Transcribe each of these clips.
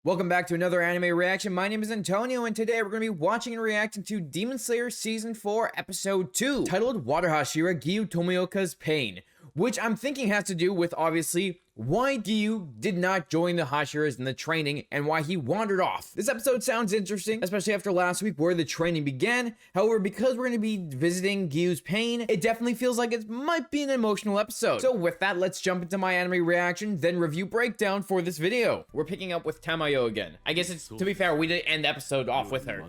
Welcome back to another anime reaction. My name is Antonio, and today we're going to be watching and reacting to Demon Slayer Season 4, Episode 2, titled Water Hashira Giyu Tomioka's Pain, which I'm thinking has to do with, obviously, why Giyu did not join the Hashiras in the training and why he wandered off. This episode sounds interesting, especially after last week where the training began. However, because we're going to be visiting Giyu's pain, it definitely feels like it might be an emotional episode. So with that, let's jump into my anime reaction, then review breakdown for this video. We're picking up with Tamayo again. I guess it's, to be fair, we did end the episode off with her.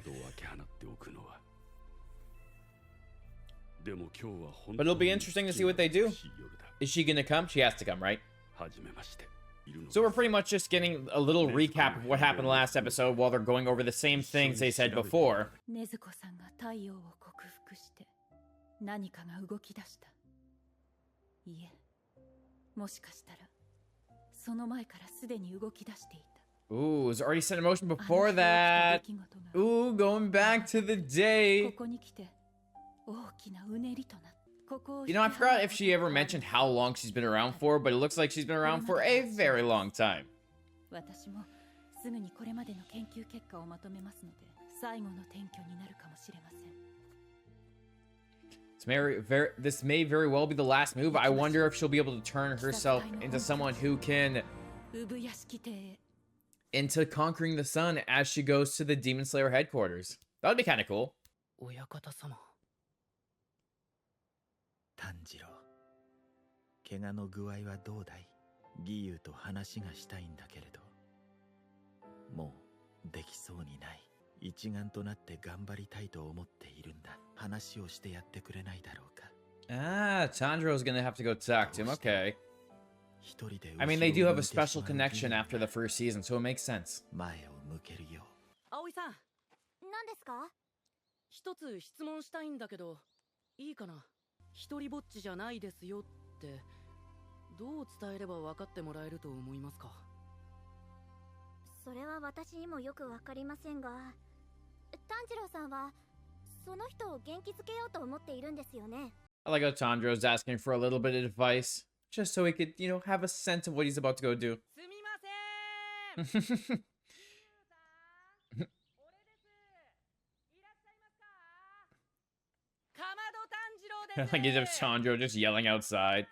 But it'll be interesting to see what they do. Is she gonna come? She has to come, right? So we're pretty much just getting a little recap of what happened last episode while they're going over the same things they said before. Ooh, it was already set in motion before that. Ooh, going back to the day. You know, I forgot if she ever mentioned how long she's been around for, but it looks like she's been around for a very long time. This may very well be the last move. I wonder if she'll be able to turn herself into someone who can... into conquering the sun as she goes to the Demon Slayer headquarters. That would be kind of cool. Tanjiro, 怪我の具合はどうだい? 義勇と話がしたいんだけれど。もうできそうにない。一丸となって頑張りたいと思っているんだ。話をしてやってくれないだろうか。Ah, Tanjiro's gonna have to go talk to him. Okay. I mean, they do have a special connection after the first season, so it makes sense. 前を向けるよ。葵さん、何ですか？一つ質問したいんだけど、いいかな？一人ぼっちじゃないですよってどう伝えれば分かってもらえると思いますか？それは私にもよく分かりませんが、炭治郎さんはその人を元気づけようと思っているんですよね。I like how Tanjiro's asking for a little bit of advice, just so he could, you know, have a sense of what he's about to go do. すみません。Like he's just Tanjiro just yelling outside.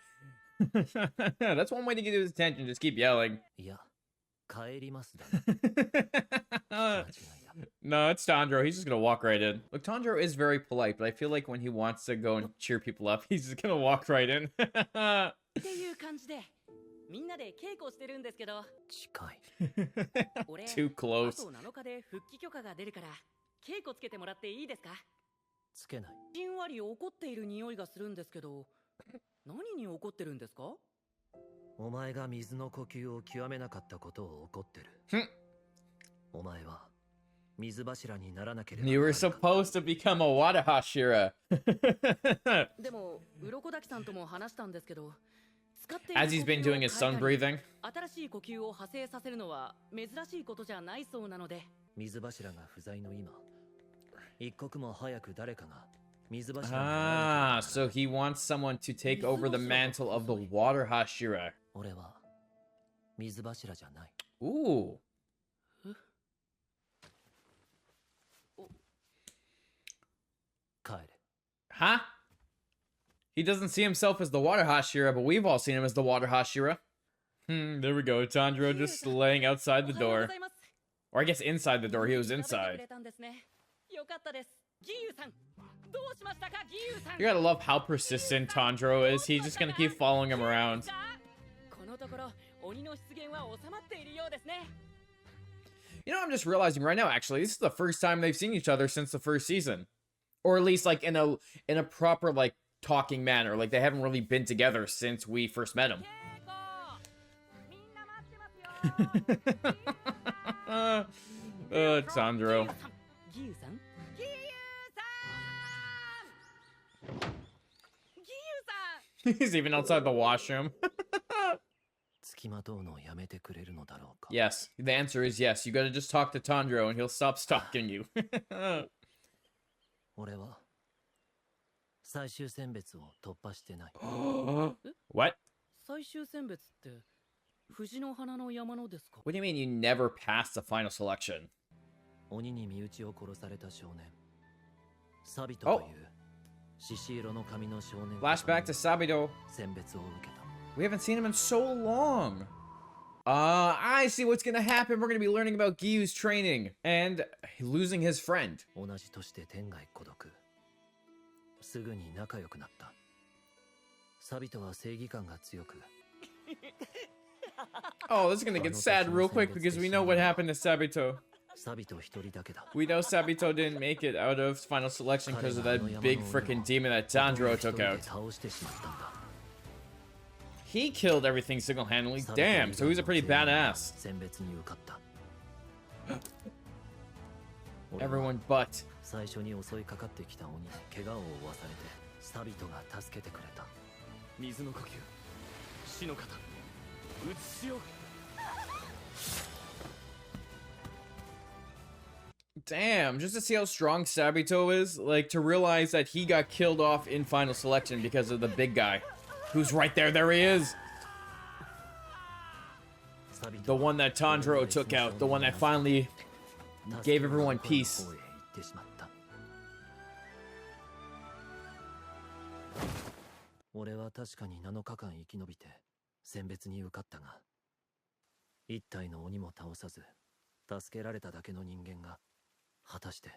That's one way to get his attention, just keep yelling. No, it's Tanjiro. He's just gonna walk right in. Look, Tanjiro is very polite, but I feel like when he wants to go and cheer people up, he's just gonna walk right in. Too close. つけない。じんわり怒っている匂いがするんですけど、何に怒ってるんですか？お前が水の呼吸を極めなかったことを怒ってる。お前は水柱にならなければ。You were supposed to become a water Hashira. でも、鱗滝さんとも話したんですけど、As he's been doing his sun breathing. 新しい呼吸を派生させるのは珍しいことじゃないそうなので。水柱が不在の今。Ah, so he wants someone to take over the mantle of the water Hashira. Ooh. Huh? He doesn't see himself as the water Hashira, but we've all seen him as the water Hashira. There we go. Tanjiro just laying outside the door. Or I guess inside the door. He was inside. You gotta love how persistent Tanjiro is. He's just gonna keep following him around. You know, I'm just realizing right now, actually, this is the first time they've seen each other since the first season. Or at least, like, in a proper, like, talking manner. Like, they haven't really been together since we first met him. Tanjiro. He's even outside the washroom. Yes, the answer is yes. You gotta just talk to Tanjiro and he'll stop stalking you. What? 藤の花の山のですか？ What do you mean you never passed the final selection? 鬼に身内を殺された少年サビトという獅子色の髪の少年 Flashback to Sabito. 選別を受けた。 We haven't seen him in so long. I see what's gonna happen. We're gonna be learning about Giyu's training and losing his friend. 同じとして天涯孤独。すぐに仲良くなった。サビトは正義感が強く。Oh, this is gonna get sad real quick because we know what happened to Sabito. サビト一人だけだ。 We know Sabito didn't make it out of final selection because of that big freaking demon that Tanjiro took out. 倒してしまったんだ。 He killed everything single-handedly. Damn, so he's a pretty badass. 選別に受かった。 Everyone but. 最初に襲いかかってきた鬼に怪我を負わされてサビトが助けてくれた。水の呼吸死の型うつしよう Damn, just to see how strong Sabito is, like to realize that he got killed off in final selection because of the big guy. Who's right there? There he is. The one that Tanjiro took out. The one that finally gave everyone peace. 俺は確かに7日間生き延びて選別に受かったが、一体の鬼も倒さず助けられただけの人間が果たして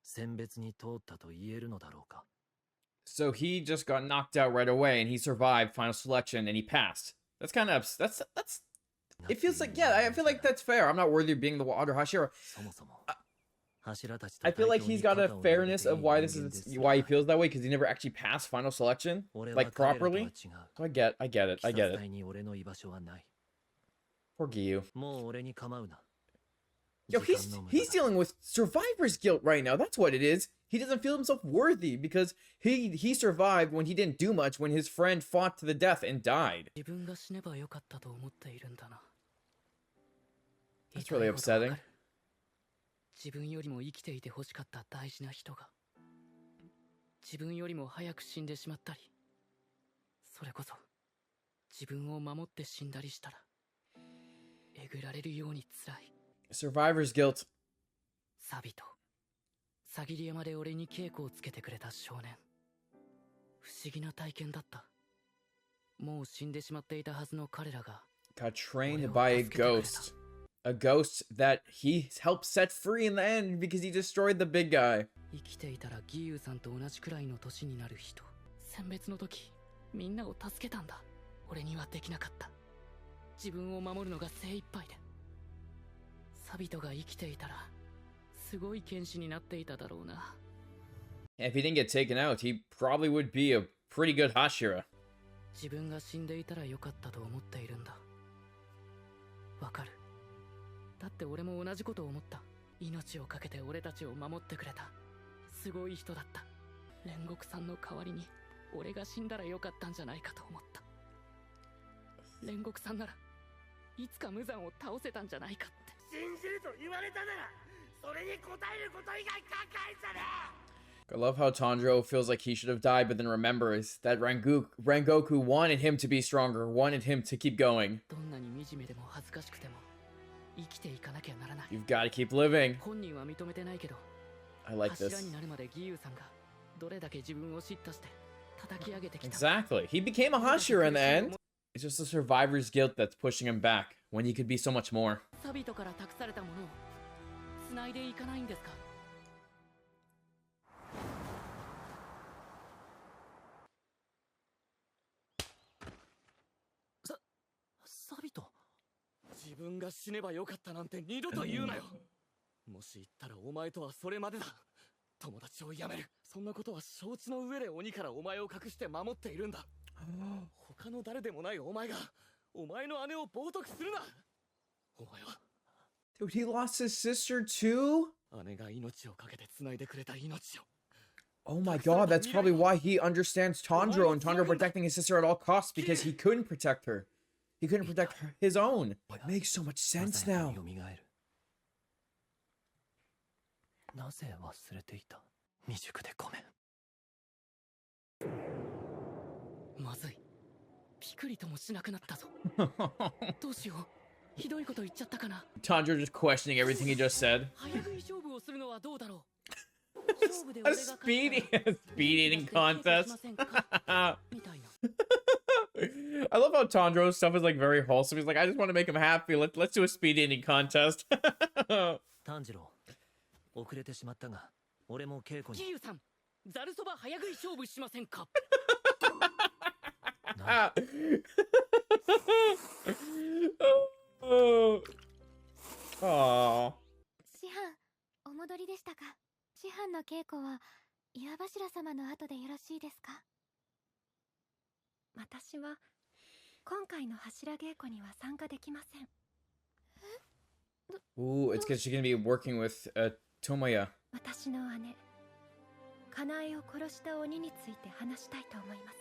選別に通ったと言えるのだろうか。 So he just got knocked out right away and he survived final selection and he passed. That's kind of that's it feels like, yeah, I feel like that's fair. I'm not worthy of being the Water Hashira. I feel like he's got a fairness of why this is why he feels that way because he never actually passed final selection like properly. So I get it. Poor Giyu. Yo, he's dealing with survivor's guilt right now. That's what it is. He doesn't feel himself worthy because he survived when he didn't do much when his friend fought to the death and died. That's really upsetting. 自分よりも生きていて欲しかった大事な人が自分よりも早く死んでしまったり、それこそ自分を守って死んだりしたらえぐられるように辛い。 Survivor's guilt. サビとさぎり山で俺に稽古をつけてくれた少年、不思議な体験だった。もう死んでしまっていたはずの彼らが Got trained by a ghost. A ghost that he helped set free in the end because he destroyed the big guy. 生きていたらギユさんと同じくらいの年になる人。選別の時みんなを助けたんだ。俺にはできなかった。自分を守るのが精一杯で。サビトが生きていたらすごい剣士になっていただろうな。 If he didn't get taken out, he probably would be a pretty good Hashira. 自分が死んでいたらよかったと思っているんだ。わかる。だって俺も同じことを思った。命をかけて俺たちを守ってくれた。すごい人だった。煉獄さんの代わりに俺が死んだらよかったんじゃないかと思った。煉獄さんならいつか無残を倒せたんじゃないかって。信じると言われたならそれに応えること以外考えじゃねえ。 I love how Tanjiro feels like he should have died, but then remembers that Rengoku wanted him to be stronger, wanted him to keep going. どんなに惨めでも恥ずかしくても生きていかなきゃならない。 You've got to keep living. 本人は認めてないけど、 I like 柱 this. になるまでギユさんがどれだけ自分を叱咤して叩き上げてきた。 Exactly. He became a Hashira in the end. It's just the survivor's guilt that's pushing him back when he could be so much more. サビトから託されたものを繋いでいかないんですか？サビト。自分が死ねばよかったなんて二度と言うなよ。もし言ったらお前とはそれまでだ。友達を辞める。そんなことは承知の上で鬼からお前を隠して守っているんだ。他の誰でもないお前がお前の姉を冒涜するな。お前は Dude, he lost his sister too? 姉が命をかけて繋いでくれた命を。 Oh my god, that's probably why he understands Tanjiro and Tanjiro protecting his sister at all costs because he couldn't protect her. He couldn't protect his own. It makes so much sense now. なぜ忘れていた。未熟でごめん。まずい。ピクリともしなくなったぞ。どうしよう。ひどいこと言っちゃったかな。Tanjiro just questioning everything he just said. 早食い勝負をするのはどうだろう。 A speed eating contest. I love how Tanjiro's stuff is like very wholesome. He's like, I just want to make him happy. Let's do a speed eating contest. 炭治郎、遅れてしまったが、俺も稽古に。ギユさん、ざるそば早食い勝負しませんか。Aww. 師範、お戻りでしたか。師範の稽古は岩柱様の後でよろしいですか。私は今回の柱稽古には参加できません。 Ooh, it's because she's gonna be working with Tomoya. 私の姉、かなえを殺した鬼について話したいと思います。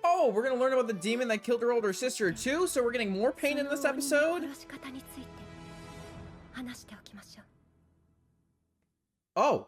Oh, we're gonna learn about the demon that killed her older sister too, so we're getting more pain in this episode? 殺し方について話しておきましょう。 Oh.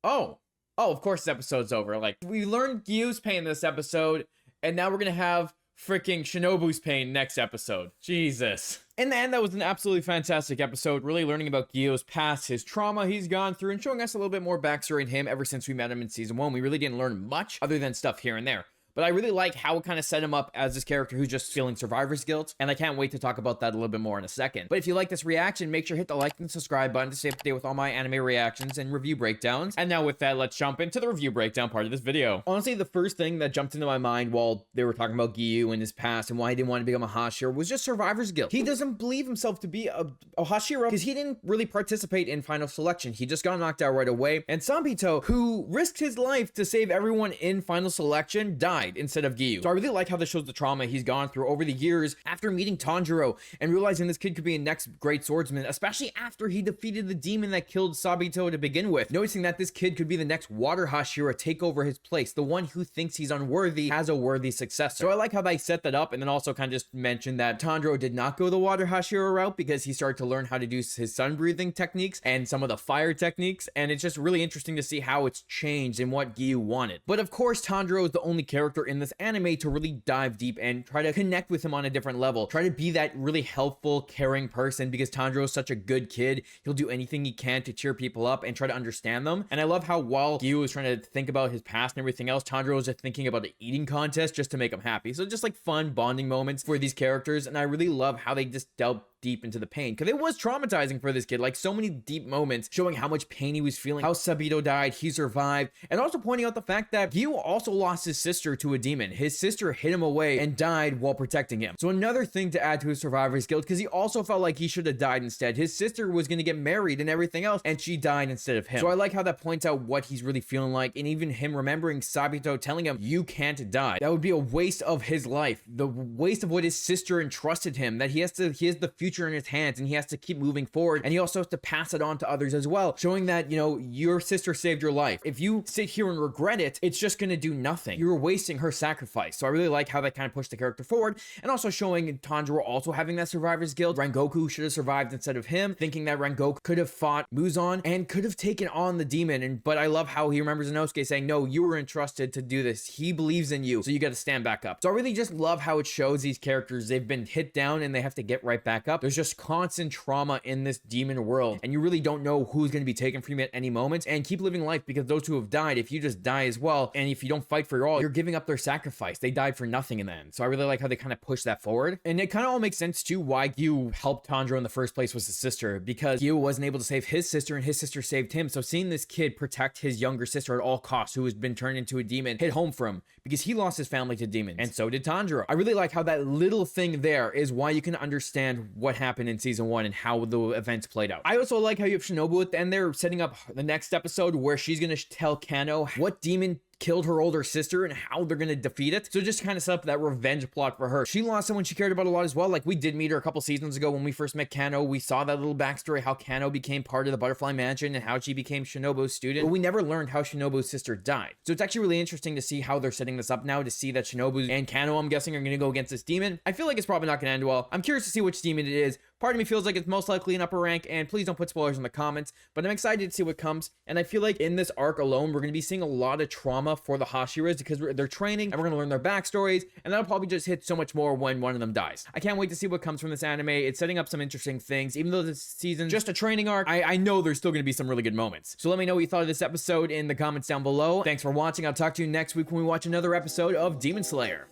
Oh. Oh, of course this episode's over. Like, we learned Giyu's pain this episode, and now we're gonna have freaking Shinobu's pain next episode. Jesus. In the end, that was an absolutely fantastic episode, really learning about Giyu's past, his trauma he's gone through, and showing us a little bit more backstory in him ever since we met him in Season 1. We really didn't learn much other than stuff here and there. But I really like how it kind of set him up as this character who's just feeling survivor's guilt, and I can't wait to talk about that a little bit more in a second. But if you like this reaction, make sure to hit the like and subscribe button to stay up to date with all my anime reactions and review breakdowns. And now with that, let's jump into the review breakdown part of this video. Honestly, the first thing that jumped into my mind while they were talking about Giyu and his past and why he didn't want to become a Hashira was just survivor's guilt. He doesn't believe himself to be a Hashira because he didn't really participate in final selection. He just got knocked out right away. And Sabito, who risked his life to save everyone in final selection, died instead of Giyu. So I really like how this shows the trauma he's gone through over the years after meeting Tanjiro and realizing this kid could be a next great swordsman, especially after he defeated the demon that killed Sabito to begin with. Noticing that this kid could be the next water Hashira, take over his place. The one who thinks he's unworthy has a worthy successor. So I like how they set that up, and then also kind of just mentioned that Tanjiro did not go the water Hashira route because he started to learn how to do his sun breathing techniques and some of the fire techniques, and it's just really interesting to see how it's changed and what Giyu wanted. But of course, Tanjiro is the only character in this anime to really dive deep and try to connect with him on a different level. Try to be that really helpful, caring person because Tanjiro is such a good kid. He'll do anything he can to cheer people up and try to understand them. And I love how while Giyu is trying to think about his past and everything else, Tanjiro is just thinking about an eating contest just to make him happy. So just like fun bonding moments for these characters. And I really love how they just delve deep into the pain because it was traumatizing for this kid. Like so many deep moments showing how much pain he was feeling, how Sabito died, he survived, and also pointing out the fact that Giyu also lost his sister to a demon. His sister hid him away and died while protecting him. So another thing to add to his survivor's guilt because he also felt like he should have died instead. His sister was going to get married and everything else, and she died instead of him. So I like how that points out what he's really feeling like, and even him remembering Sabito telling him, you can't die. That would be a waste of his life. The waste of what his sister entrusted him, that he has the future in his hands and he has to keep moving forward, and he also has to pass it on to others as well, showing that, you know, your sister saved your life. If you sit here and regret it, it's just going to do nothing. You're wasting her sacrifice. So I really like how that kind of pushed the character forward, and also showing Tanjiro also having that survivor's guilt. Rengoku should have survived instead of him, thinking that Rengoku could have fought Muzan and could have taken on the demon. But I love how he remembers Inosuke saying, no, you were entrusted to do this. He believes in you, so you got to stand back up. So I really just love how it shows these characters, they've been hit down and they have to get right back up. There's just constant trauma in this demon world, and you really don't know who's going to be taken from you at any moment. And keep living life, because those who have died, if you just die as well, and if you don't fight for your all, you're giving up their sacrifice. They died for nothing in the end. So I really like how they kind of push that forward, and it kind of all makes sense too why Giyu helped Tanjiro in the first place was his sister, because Giyu wasn't able to save his sister and his sister saved him. So seeing this kid protect his younger sister at all costs, who has been turned into a demon, hit home for him because he lost his family to demons, and so did Tanjiro. I really like how that little thing there is why you can understand what happened in season 1 and how the events played out. I also like how you have Shinobu at the end there setting up the next episode where she's gonna tell Kano what demon killed her older sister and how they're gonna defeat it. So just kind of set up that revenge plot for her. She lost someone she cared about a lot as well. Like, we did meet her a couple seasons ago when we first met Kano. We saw that little backstory, how Kano became part of the Butterfly Mansion and how she became Shinobu's student, but we never learned how Shinobu's sister died. So it's actually really interesting to see how they're setting this up now, to see that Shinobu and Kano, I'm guessing, are gonna go against this demon. I feel like it's probably not gonna end well. I'm curious to see which demon it is. Part of me feels like it's most likely an upper rank, and please don't put spoilers in the comments, but I'm excited to see what comes. And I feel like in this arc alone, we're going to be seeing a lot of trauma for the Hashiras because they're training and we're going to learn their backstories, and that'll probably just hit so much more when one of them dies. I can't wait to see what comes from this anime. It's setting up some interesting things. Even though this season's just a training arc, I know there's still going to be some really good moments. So let me know what you thought of this episode in the comments down below. Thanks for watching. I'll talk to you next week when we watch another episode of Demon Slayer.